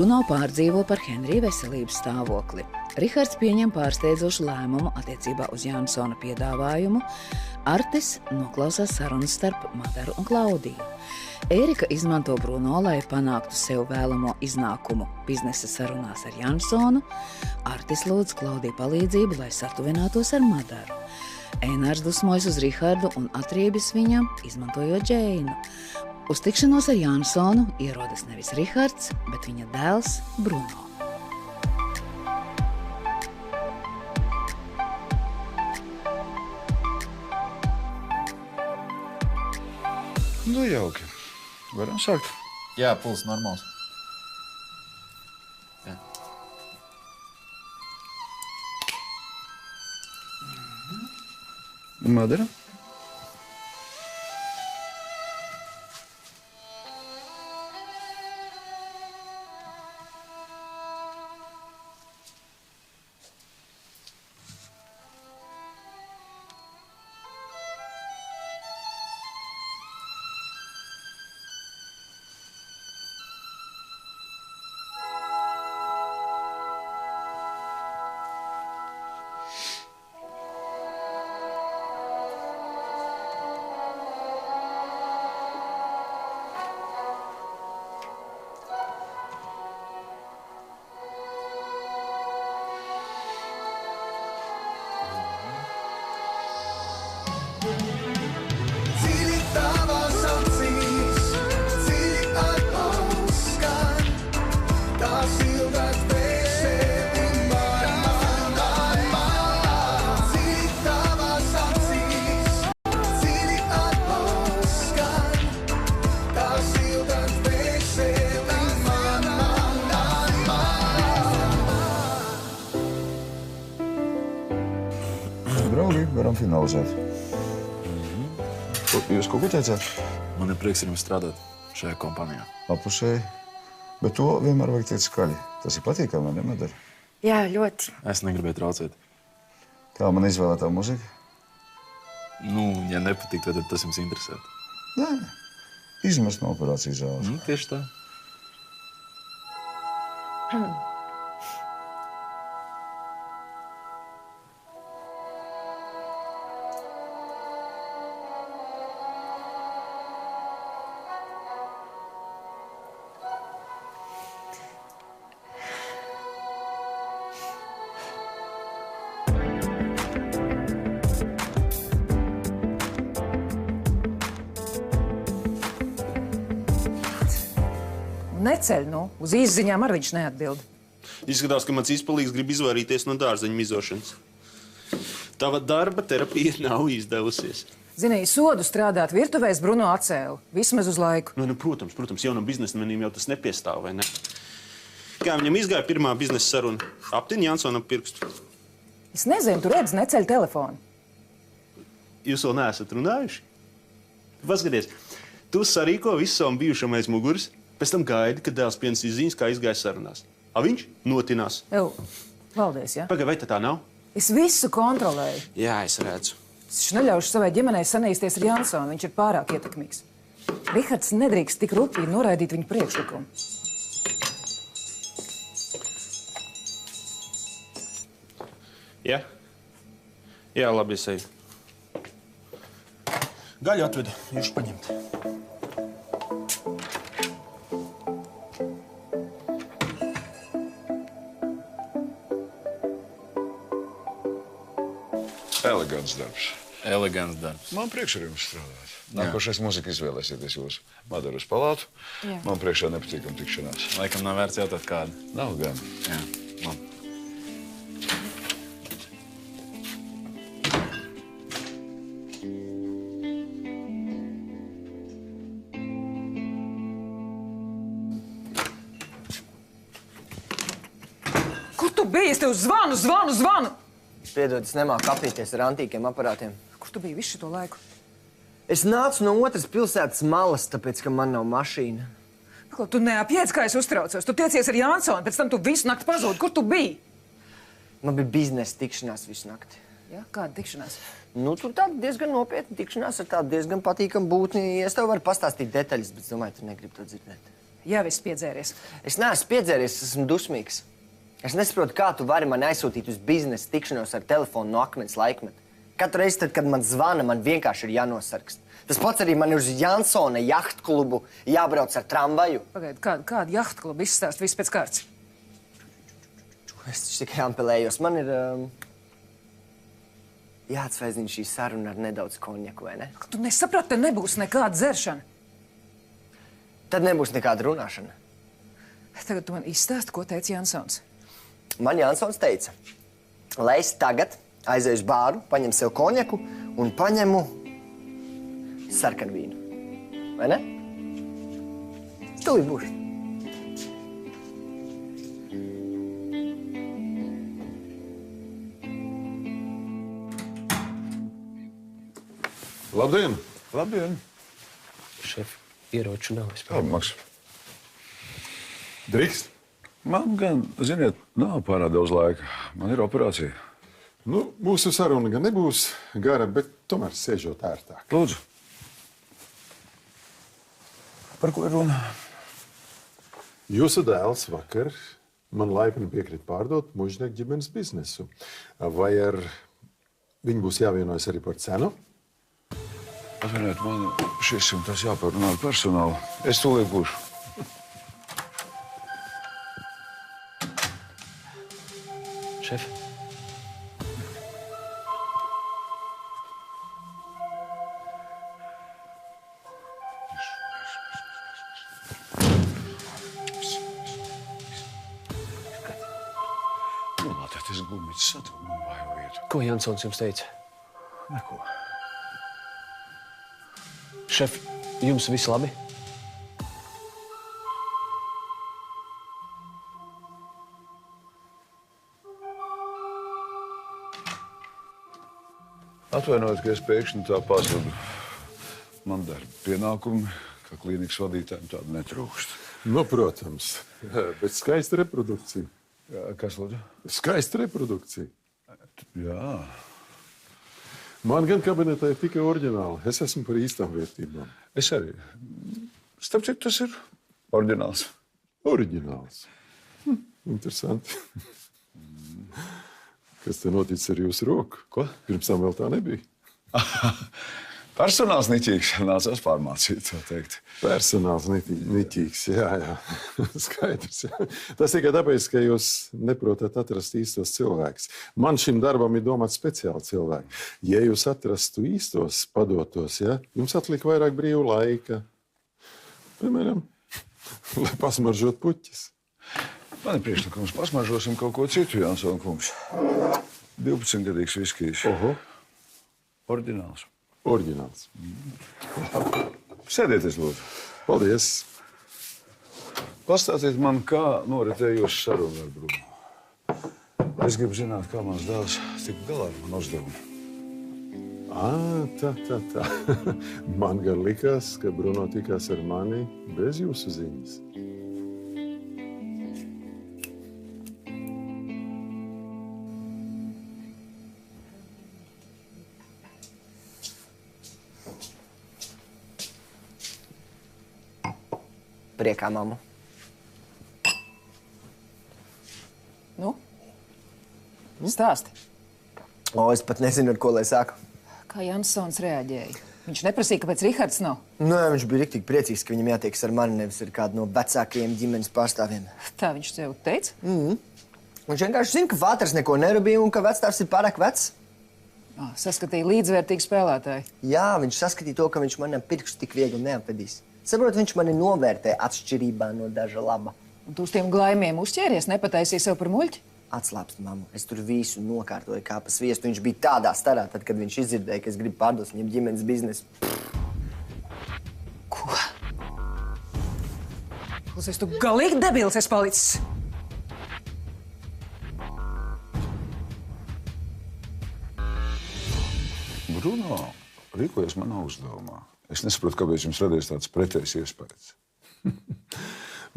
Bruno pārdzīvo par Henrija veselības stāvokli. Rihards pieņem pārsteidzošu lēmumu attiecībā uz Jansona piedāvājumu. Artis noklausās sarunas starp Madaru un Klaudiju. Ērika izmanto Bruno, lai panāktu sev vēlamo iznākumu biznesa sarunās ar Jansonu. Artis lūdz Klaudiju palīdzību, lai satuvinātos ar Madaru. Ēnārs dusmojas uz Rihardu un atriebjas viņam, izmantojot Džeinu. Uz tikšanos ar Jansonu ierodas nevis Rihards, bet viņa dēls Bruno. Nu, jauki. Varam sākt? Jā, puls normāls. Jā. Madara? Draugi, varam finalizēt. Jūs kaut ko teicāt? Man ir prieks ar jums strādāt šajā kompānijā. Apusēji. Bet to vienmēr vajag teikt skaļi. Tas ir patīkami, ne, Madara? Jā, ļoti. Es negribēju traucēt. Kā man izvēlētā muzika? Nu, ja nepatīk, tad tas jums interesē. Nē, izmest no operācijas zāles. Tieši tā. Neceļ, nu. Uz izziņām ar viņš neatbild. Izskatās, ka mans izpalīgs grib izvairīties no dārzeņu mizošanas. Tava darba terapija nav izdevusies. Zini, sodu strādāt virtuvēs Bruno atcēla. Vismaz uz laiku. Nu, protams, jaunam biznesmenim jau tas nepiestāv, vai ne? Kā viņam izgāja pirmā biznesa saruna? Aptin Jansonam pirkstu. Es nezinu, tu redz, neceļ telefonu. Jūs vēl neesat runājuši? Paskaties, tu sarīko visu savam bijušam aiz muguras, pēc tam gaidi, kad dēls pienesīs ziņas, kā izgāja sarunās. A viņš notinās. Jau, valdies, ja? Pagai, vai tā nav? Es visu kontrolēju. Jā, es redzu. Es neļaušu savai ģimenei sanīsties ar Jansonu. Viņš ir pārāk ietekmīgs. Rihards nedrīkst tik rupīgi noraidīt viņu priekšlikumu. Jā? Jā, labi, es eju. Gaļu atvedu, jūs paņemt. Elegants darbs. Elegants darbs. Man priekš ar jums strādāt. Nākošais muzika izvēlēsieties jūs Madaru uz palātu. Jā. Man priekšā nepatīkam tikšanās. Laikam nav vērts jautāt kādu. Nav gan. Jā, labi. Kur tu biji? Es tev zvanu! Piedod, es nemāku apīties ar antīkiem aparātiem. Kur tu biji visu šo laiku? Es nācu no otras pilsētas malas, tāpēc, ka man nav mašīna. Ko, tu neapjēdz, kā es uztraucos. Tu tiecies ar Jansonu, pēc tam tu visu nakti pazūdi. Kur tu biji? Man bija biznesa tikšanās visu nakti. Ja? Kāda tikšanās? Nu, tur tāda diezgan nopietna tikšanās ar tādu diezgan patīkamu būtni. Es tev varu pastāstīt detaļas, bet es domāju, tu negribi to dzirdēt. Jā, viss piedzēries. Es neesmu piedzēries, es esmu dusmīgs. Es nesaprotu, kā tu vari mani aizsūtīt uz biznesa tikšanos ar telefonu no akmens laikmeta. Katru reizi, tad, kad man zvana, man vienkārši ir jānosarkst. Tas pats arī man ir uz Jansona jahtklubu jābrauc ar tramvaju. Pagaid, kādu jahtklubu izstāst viss pēc kārtas? Es taču tikai ampelējos. Man ir jāatsveizina šī saruna ar nedaudz konjaku, vai ne? Tu nesaprati, te nebūs nekāda dzeršana. Tad nebūs nekāda runāšana. Tagad tu man izstāsti, ko teica Jansons. Man Jansons teica, lai es tagad aizēju uz bāru, paņemu sev konjaku un paņemu sarkanvīnu. Vai ne? Tūlīt būšu. Labdien! Labdien! Šef, ieroču nav vispār. Labi, Maks. Drīkst? Man gan, ziniet, nav pārāk daudz laika. Man ir operācija. Nu, mūsu saruna gan nebūs gara, bet tomēr sēžot ērtāk. Lūdzu. Par ko ir runa? Jūsu dēls vakar man laipni piekrīt pārdot Mužnieku ģimenes biznesu. Vai ar viņu būs jāvienojas arī par cenu? Atvainojiet, man šis un tas jāparunā ar personālu. Es tūlīt būšu. Šef. Nolādēties gumītis saturu man vājo vietu. Ko Jansons jums teica? Neko. Šef, jums viss labi? Atvainojiet, ka es pēkšņi tā pazudu. Man darba pienākumi, kā klīnikas vadītājiem, tāda netrūkst. Nu, protams. Jā, bet skaista reprodukcija. Jā, kas, lūdzu? Skaista reprodukcija. Jā. Man gan kabinetā ir tikai oriģināli. Es esmu par īstām vērtībām. Es arī. Starp citu, tas ir oriģināls. Oriģināls. Interesanti. Kas te noticis ar jūsu roku? Ko? Pirms tam vēl tā nebija. Personāls niķīgs, nācās pārmācīt, tā teikt. Personāls niķīgs, jā. Skaidrs, jā. Tas tikai tāpēc, ka jūs neprotat atrast īstos cilvēkus. Man šim darbam ir domāts speciāli cilvēki. Ja jūs atrastu īstos padotos, ja, jums atlika vairāk brīvu laika. Piemēram, lai pasmaržot puķis. Man ir priekšlikums, pasmaržosim kaut ko citu, Jansona kungs. 12-gadīgs viskijs. Oho. Oriģināls. Oriģināls. Sēdieties, lūdzu. Paldies. Pastāstiet man, kā noritēja jūsu saruna ar Bruno. Es gribu zināt, kā mans dēls tika galā ar manu uzdevumu. Tā. Man gan likās, ka Bruno tikās ar mani bez jūsu ziņas. Priekā, mammu. Nu? Stāsti. Es pat nezinu, ar ko lai sāku. Kā Jansons reaģēja? Viņš neprasīja, kāpēc Rihards nav. Nē, viņš bija riktīgi priecīgs, ka viņam jātiekas ar mani, nevis ar kādu no vecākajiem ģimenes pārstāvjiem. Tā viņš tev teica? Viņš vienkārši zina, ka Vāters neko nerabīja un ka vecstāvs ir pārāk vecs. Saskatīja līdzvērtīgu spēlētāju. Jā, viņš saskatīja to, ka viņš manam pirkstu tik viegli neapvedīs. Saprot, viņš mani novērtē atšķirībā no daža laba. Un tu uz tiem glaimiem uzķēries, nepataisīji sev par muļķi? Atslāpst, mammu. Es tur visu nokārtoju kā pa sviestu. Viņš bija tādā starā, tad, kad viņš izdzirdēja, ka es gribu pārdot viņam ģimenes biznesu. Ko? Klausies, tu galīgi debils esi palicis. Bruno rīkojas manā uzdevumā. Es nesaprotu, kāpēc jums radies tāds pretējs iespējas.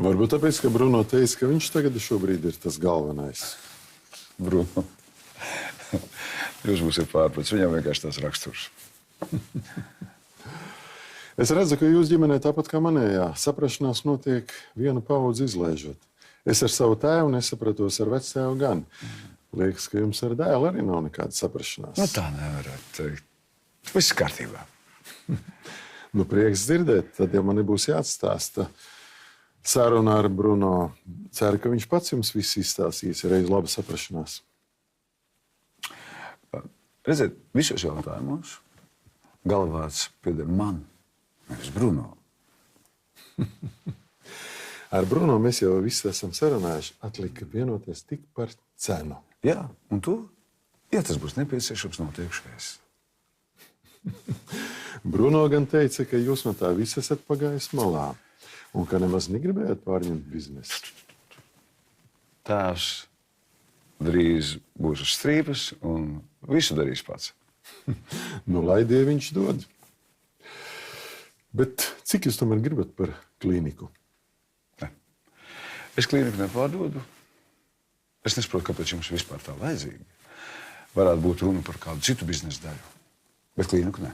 Varbūt tāpēc, ka Bruno teica, ka viņš tagad šobrīd ir tas galvenais. Bruno, jūs būsiet pārprats. Viņam vienkārši tās raksturs. Es redzu, ka jūs ģimenē tāpat kā manējā. Saprašanās notiek vienu paudzi izlaižot. Es ar savu tēvu nesapratos, ar vectēvu gan. Liekas, ka jums ar dēlu arī nav nekāda saprašanās. Nu, tā nevarētu teikt. Viss kārtībā. Nu, prieks dzirdēt, tad jau man nebūs jāatstāsta saruna ar Bruno. Ceru, ka viņš pats jums viss izstāstīs, ir reiz laba saprašanās. Redziet, visos jautājumos galvāts pieder man, nevis Bruno. Ar Bruno mēs jau visi esam sarunājuši. Atlika vienoties tik par cenu. Jā, un to, ja tas būs nepieciešams, notiekšais. Bruno gan teica, ka jūs no tā visi esat pagājis malā un ka nemaz negribējāt pārņemt biznesu. Tēvs drīz būs uz strīpas un visu darīs pats. Nu, lai Dievi viņš dod. Bet cik jūs tomēr gribat par klīniku? Ne. Es klīniku nepārdodu. Es nesaprotu, kāpēc jums vispār tā vajadzīga. Varētu būt runa par kādu citu biznesa daļu, bet klīniku ne.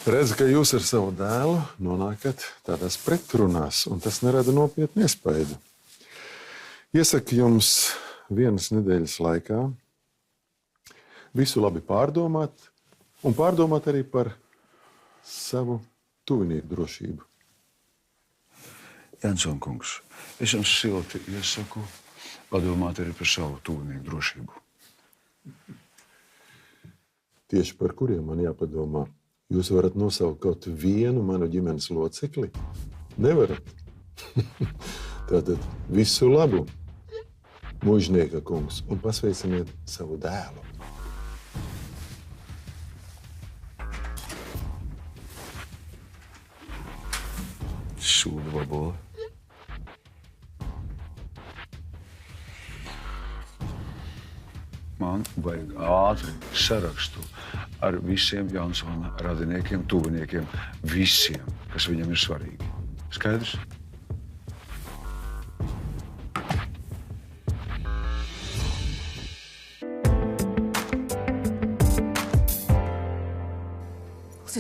Redzu, ka jūs ar savu dēlu nonākat tādās pretrunās, un tas nerada nopietnu iespaidu. Iesaku jums vienas nedēļas laikā visu labi pārdomāt, un pārdomāt arī par savu tuvinieku drošību. Janson kungs, es jums silti iesaku padomāt arī par savu tuvinieku drošību. Tieši par kuriem man jāpadomā? Jūs varat nosaukt kaut vienu manu ģimenes locekli? Nevarat. Tātad visu labu, mužnieka kungs, un pasveiciniet savu dēlu. Sūda vabola. Man vajag ātri sarakstu ar visiem Jansona radiniekiem, tuviniekiem, visiem, kas viņam ir svarīgi. Skaidrs?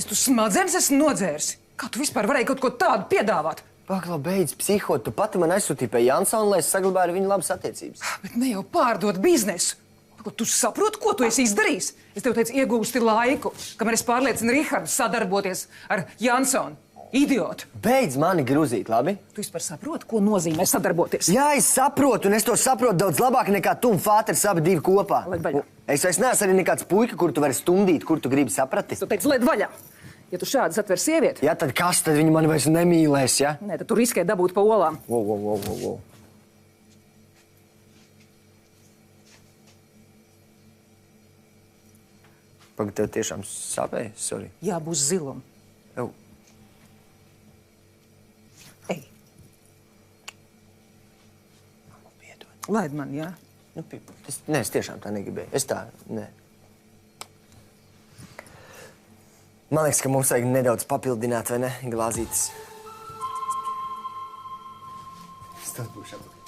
Tu smadzenes esi nodzēris. Kā tu vispār varēji kaut ko tādu piedāvāt? Paklau, beidz psihot. Tu pati man aizsūtīji pie Jansona, lai es saglabāju ar viņu labas attiecības. Bet ne jau pārdot biznesu. Tu saproti, ko tu esi izdarījis? Es tev teicu, iegūsti laiku, kamēr es pārliecinu Rihardu sadarboties ar Jansonu. Idiotu! Beidz mani grūzīt, labi? Tu vispār saproti, ko nozīmē sadarboties? Jā, es saprotu, un es to saprotu daudz labāk nekā tu un Fāters abi divi kopā. Laid vaļā. Es vairs neesmu arī nekāds puika, kur tu vari stumdīt, kur tu gribi saprati. Tu teici, laid vaļā. Ja tu šādi satver sievieti... Jā, tad kas? Tad viņi mani vairs nemīlēs, ja? Nē, tad tu riskē dabūt pa olām. Wow. Pagad, tev tiešām sāpēja? Sorry. Jā, būs zilum. Ew. Ej. Laid man, jā? Nu, es tiešām tā negribēju. Es tā, nē. Man liekas, ka mums vajag nedaudz papildināt, vai ne, glāzītes. Es tad būšu apakaļ.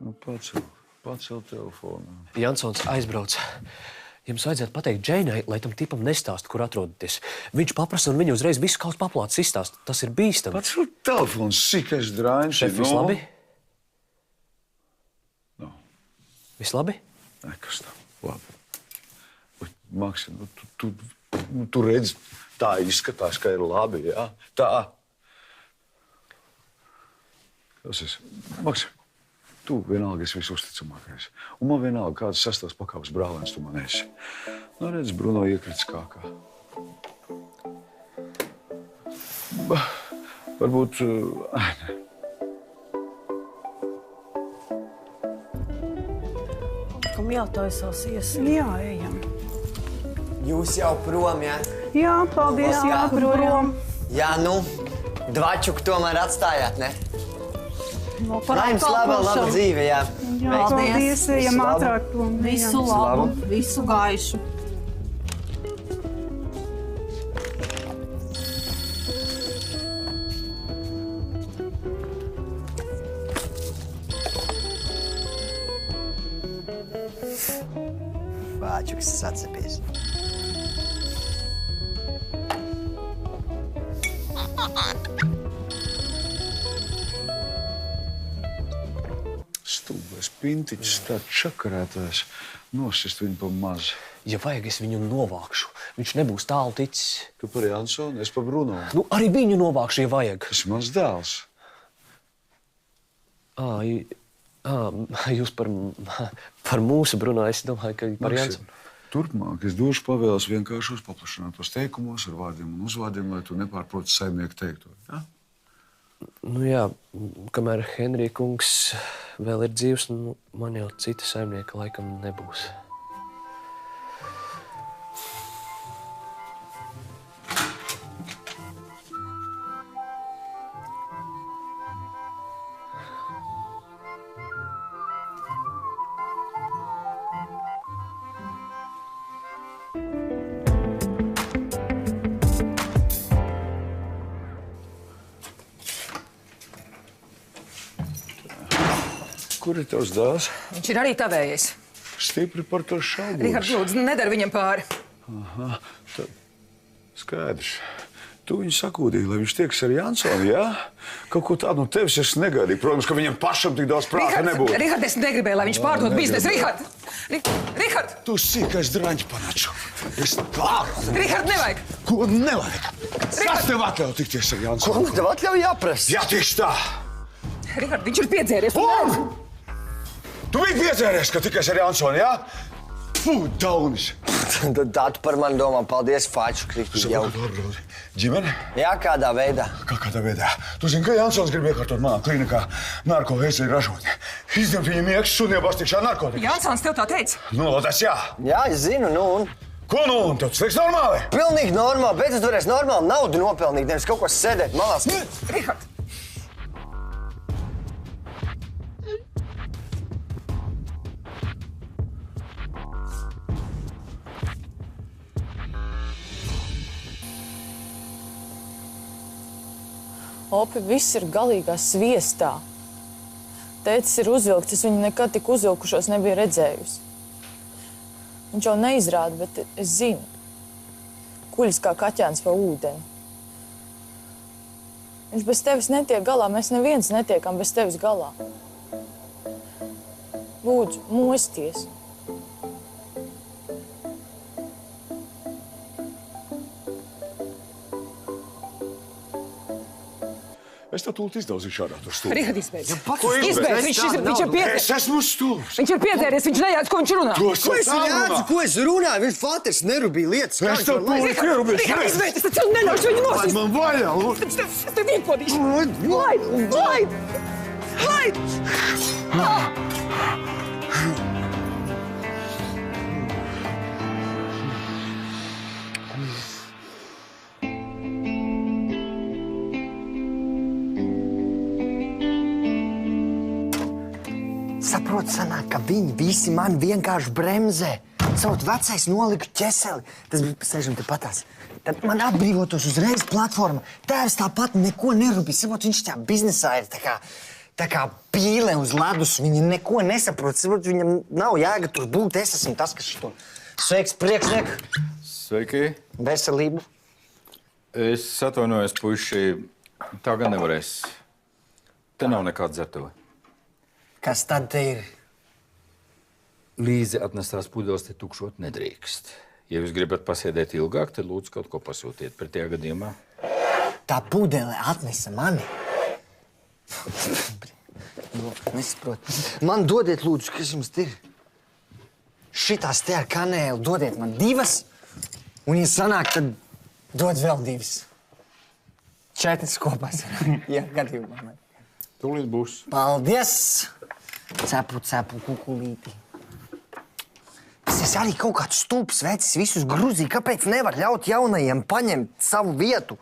Nu, pacel telefonu. Jansons aizbrauc. Jums vajadzētu pateikt Džeinai, lai tam tipam nestāst, kur atrodaties. Viņš paprasa, un viņa uzreiz visu kaut paplāts izstāst. Tas ir bīstami. Pacel telefonu, sīkais drāņš. Šef, viss labi? Viss labi? Nē, kas tā? Labi. Bet, Maksim, tu redzi, tā izskatās, ka ir labi, jā? Tā. Tas ir. Maksim, tu vienalga esi visusticamākais. Un man vienalga, kāds sastāvs pakāpes brālēns tu man esi. Nu, redz, Bruno iekrits kākā. Varbūt... Ne. Kam jātaisās iesim? Jā, ejam. Jūs jau prom, jā? Jā, paldies, jā, prom. Jā, nu, dvačuku tomēr atstājāt, ne? No, par Lai jums laba dzīve, jā. Jā, paldies, ejam ātrāk prom. Visu labu, visu gaišu. fāčuks sacepies. Stulbais pintiķis, tāds čakarētājs. Nosist viņu pa maz. Ja vajag, es viņu novākšu. Viņš nebūs tālu ticis. Tu par Jansonu, es par Bruno. Nu, arī viņu novākšu, ja vajag. Tas ir mans dēls. Jūs par mūsu Bruno, es domāju, ka par Jansonu. Turpmāk es došu pavēles vienkāršos paplašinātos teikumos ar vārdiem un uzvārdiem, lai tu nepārproti saimnieku teikto. Ja? Nu jā, kamēr Henrija kungs vēl ir dzīvs, nu, man jau cita saimnieka laikam nebūs. Kur ir tavs dēls? Viņš ir arī tavējais. Stipri par to šaubos. Rihards, lūdzu, nedara viņam pāri. Aha, tad skaidrs. Tu viņu sakūdīji, lai viņš tieks ar Jansonu, jā? Kaut ko tādu no tevis es negaidīju. Protams, ka viņam pašam tik daudz prāta nebūtu. Rihard, es negribēju, lai viņš pārdod biznesu. Rihard! Tu sīkais draņķi panaču. Es tāru. Rihard, nevajag! Ko nevajag? Kas tev atļauj tikties ar Jansonu? Ko tev atļauj jāprasa? Jā, tieši tā. Rihard, viņš ir piedzēries. Tu biji piedzēries, ka tikai ar Jansonu, jā? Fū, daunis. Tā tu par mani domā. Paldies, Fāču, kristīgi jau. Ģimene? Jā, kādā veidā? Kādā veidā? Tu zini, ka Jansons grib iekārtot manā klinikā narkovēsēju ražotni. Izņemt viņam iekšas šodien bastīkšā narkotikas. Jansons tev tā teica? Nu, tas jā. Jā, es zinu, nu un? Ko nu un? Tev tas liekas normāli? Pilnīgi normāli. Bet tu varēsi normāli naudu nopelnīt, nevis kaut ko sēdēt malās. Rihard! Opi, viss ir galīgā sviestā. Tētis ir uzvilkts, es viņu nekad tik uzvilkušos nebiju redzējusi. Viņš jau neizrāda, bet es zinu. Kuļas kā kaķēns pa ūdeni. Viņš bez tevis netiek galā, mēs neviens netiekam bez tevis galā. Lūdzu, mosties. Es tev tūlīt izdauzīšu ārā to stūri. Rihard, izbeidz. Ko izbeidz? Viņš ir piedzēries. Es esmu stūrs. Viņš ir piedzēries, viņš nejāc, ko viņš runā. Ko es jādzu, ko es runāju? Viņš Fāters nerubīja lietas. Es tev tūlīt ierubīšu. Rihard, izbeidz, es tev neļaušu viņu nosist. Man vaļā, lūdzu. Es tev iepodīšu. Laid! Saprot, sanāk, ka viņi visi mani vienkārši bremzē. Savu vecais nolika ķeseli. Tas bija sēžam te patās. Tad man atbrīvotos uzreiz platforma. Tēvs tāpat neko nerūpīja. Saprot, viņš tā biznesā ir tā kā pīle uz ledus. Viņi neko nesaprot. Saprot, viņam nav jēga tur būt. Es esmu tas, kas šo. Sveiks, priekšnieku. Sveiki. Veselību. Es atvainojos, puiši. Tā gan nevarēs. Te nav nekāda dzertava. Kas tad te ir? Līdzi atnestās pudeles te tukšot nedrīkst. Ja jūs gribat pasēdēt ilgāk, tad lūdzu kaut ko pasūtiet. Pretējā gadījumā. Tā pudele atnesa mani. Nesaprot. Man dodiet, lūdzu, kas jums ir. Šitās te ar kanēlu dodiet man 2. Un, ja sanāk, tad dod vēl 2. 4 kopā sanāk. Jā, gadījumā. Tūlīt būs. Paldies! Cepu kukulīti. Tas ir arī kaut kāds stulbs vecis, visus gruzīgi. Kāpēc nevar ļaut jaunajiem paņemt savu vietu?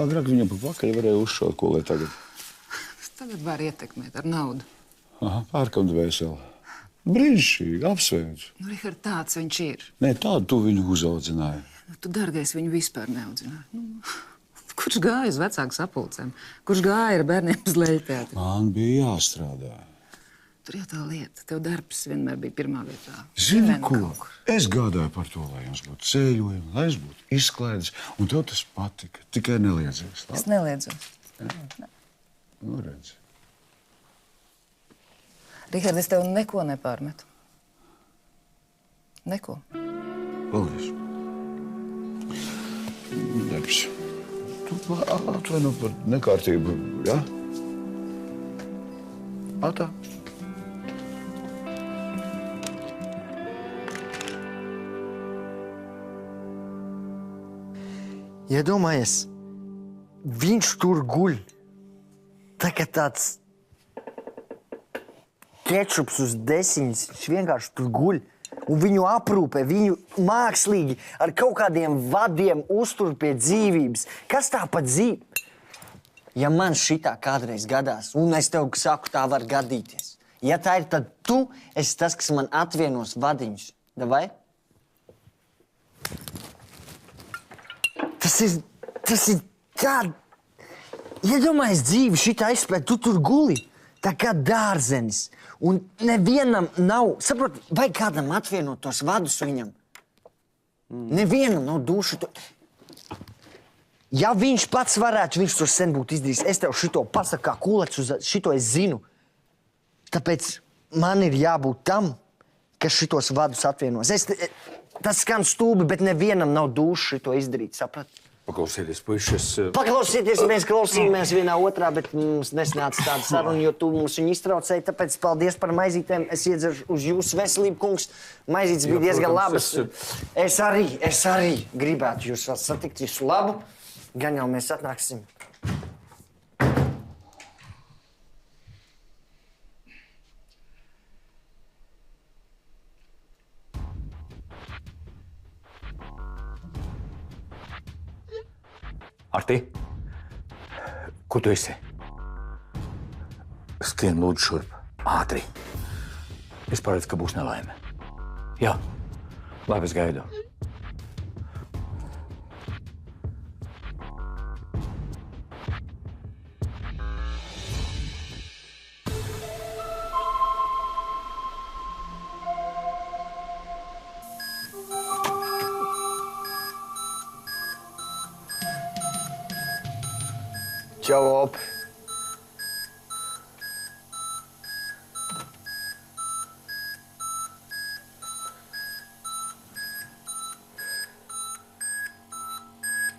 Agrāk viņam pa pakaļ varēja uzšaut, ko lai tagad. Tagad var ietekmēt ar naudu. Aha, pērkam dvēseli. Brīnišķīgi, apsveicu. Nu, Rihard, tāds viņš ir. Nē, tādu tu viņu uzaudzināji. Tu, dargais, viņu vispār neaudzināji. Kurš gāja uz vecāku sapulcēm? Kurš gāja ar bērniem uz leļteātri? Man bija jāstrādā. Tur jau tā lieta. Tev darbs vienmēr bija pirmā vietā. Zini, ko? Es gādāju par to, lai jums būtu ceļojumi, lai es būtu izklaides, un tev tas patika. Tikai neliedzies. Es neliedzos. Nu, redzi. Rihard, es tev neko nepārmetu. Neko. Paldies. Darbs. Tu atvaino par nekārtību, jā? Atā. Iedomājies, viņš tur guļ. Tā kā tāds kečups uz desiņas, viņš vienkārši tur guļ. Un viņu aprūpē, viņu mākslīgi ar kaut kādiem vadiem uztur pie dzīvības. Kas tā pa dzīve? Ja man šitā kādreiz gadās, un es tev saku, tā var gadīties. Ja tā ir, tad tu esi tas, kas man atvienos vadiņus. Davai? Tas ir tā... Iedomājies dzīvi šitā izspēt, tu tur guli, tā kā dārzenis. Un nevienam nav... Saprot, vai kādam atvienot tos vadus viņam? Nevienam nav dušu... Ja viņš pats varētu, viņš to sen būtu izdarījis. Es tev šito pasaku kā kulets, šito es zinu. Tāpēc man ir jābūt tam, kas šitos vadus atvienos. Tas skan stulbi, bet nevienam nav dušu šito izdarīt, saprat? Paklausieties, puišas... Paklausieties, mēs klausījāmies vienā otrā, bet mums nesnāca tāda saruna, jo tu mums viņu iztraucēji, tāpēc paldies par maizītēm. Es iedzeru uz jūsu veselību, kungs. Maizītes bija diezgan labas. Es arī gribētu jūs vēl satikt visu labu. Gan jau mēs atnāksim. Arti, kur tu esi? Skrien lūdzu šurp. Ātri. Es paredzu, ka būs nelaime. Jā, labi, es gaidu. Čau, opi.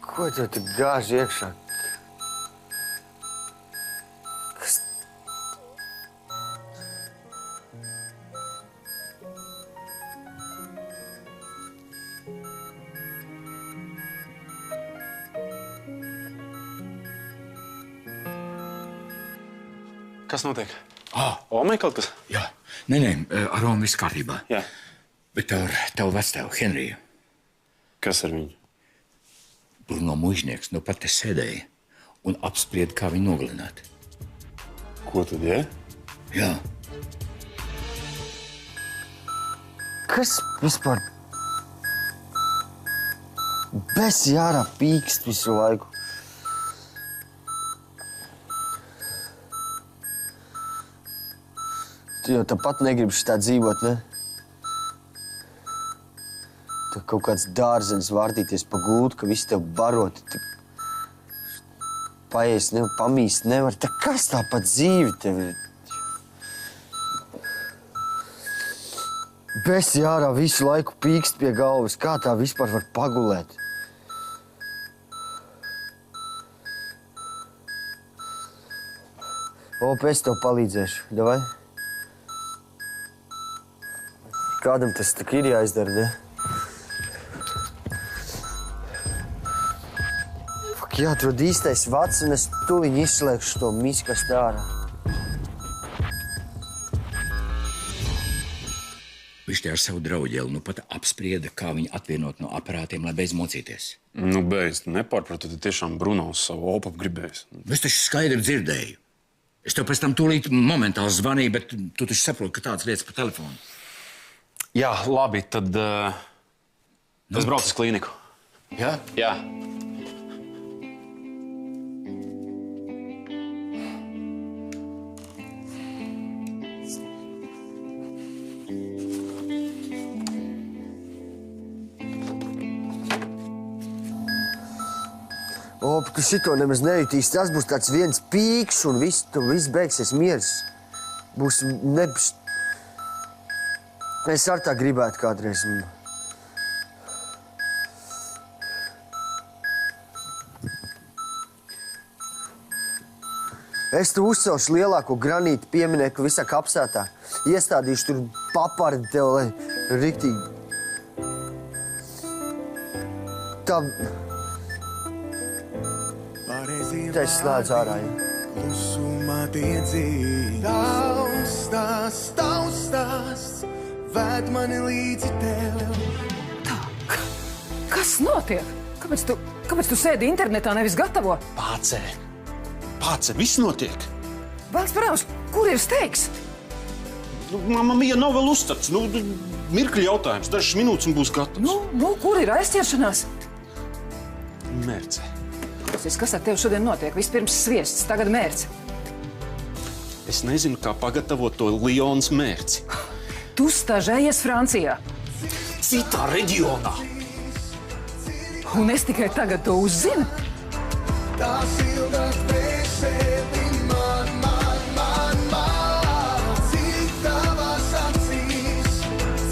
Ko tev tik gāž iekšā? Kas... Kas notiek? Omei kaut kas? Jā. Nē, ar Romu viss kārtībā. Jā. Bet tev vectēvu, Henriju. Kas ar viņu? Bruno mužnieks nu pat te sēdēja un apsprieda, kā viņu nogalināt. Ko tad, ja? Jā. Kas vispār? Besi ārā pīkst visu laiku. Tu jau tāpat negribi šitā dzīvot, ne? Tu kaut kāds dārzenis vārdīties pa gultu, ka visi tev baroti. Paēst nevar, pamīst nevar. Tā kas tā pa dzīvi tev ir? Besi ārā visu laiku pīkst pie galvas. Kā tā vispār var pagulēt? Opa, es tev palīdzēšu. Davai? Kādam tas tak ir jāizdara, ne? Jāatrod īstais vads, un es tuliņ izslēgšu to miskastu ārā. Viņš te ar savu drauģeli nu pat apsprieda, kā viņu atvienot no aparātiem, lai beidz mocīties. Nu, beidz, nepārpratu, tu tiešām Bruno savu opu apgribējis. Es taču skaidri dzirdēju. Es tev pēc tam tūlīt momentāli zvanīju, bet tu taču saproti, ka tādas lietas pa telefonu. Jā, labi, tad es braucu uz klīniku. Jā? Jā. Ka šito nemaz nejutīs. Tas būs tāds viens pīkšs un viss beigsies miers. Būs nebs... Es ar tā gribētu kādreiz. Es tu uzcelšu lielāko granītu pieminekli visā kapsētā. Iestādīšu tur papardi tev, lai riktīgi... Tā... Es slēdzu ārā. Klusumā tiedzī. Taustās, ved mani līdzi tev. Tā, kas notiek? Kāpēc tu sēdi internetā, nevis gatavo? Pāce, viss notiek. Velns parāvs, kur ir steiks? Mamma mija nav vēl uzstarts. Mirkļa jautājums, dažas minūtes un būs gatavs. Kur ir aizķeršanās? Mērce. Kas ar tevi šodien notiek? Vispirms sviests, tagad mērce. Es nezinu, kā pagatavot to Lionas mērci. Tu stažējies Francijā. Citā reģionā. Un es tikai tagad to uzzinu? Tās ilgas dvēseli man. Cik tavas acīs,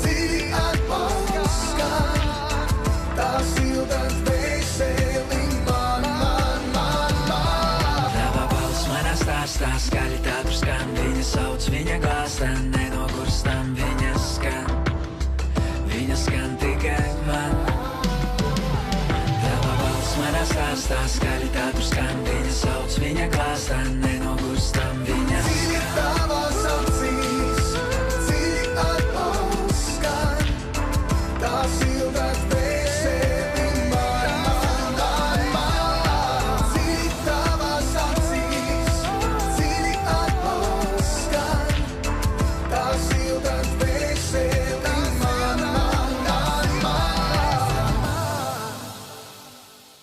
cik atpakaļ skan. Tās ilgas dvēseli man. Tā skaļi tādu skan, viņa sauc, viņa glāsta, nenogurstam viņa skan tikai man. Tava balss manā stāstā skaļi tādu skan,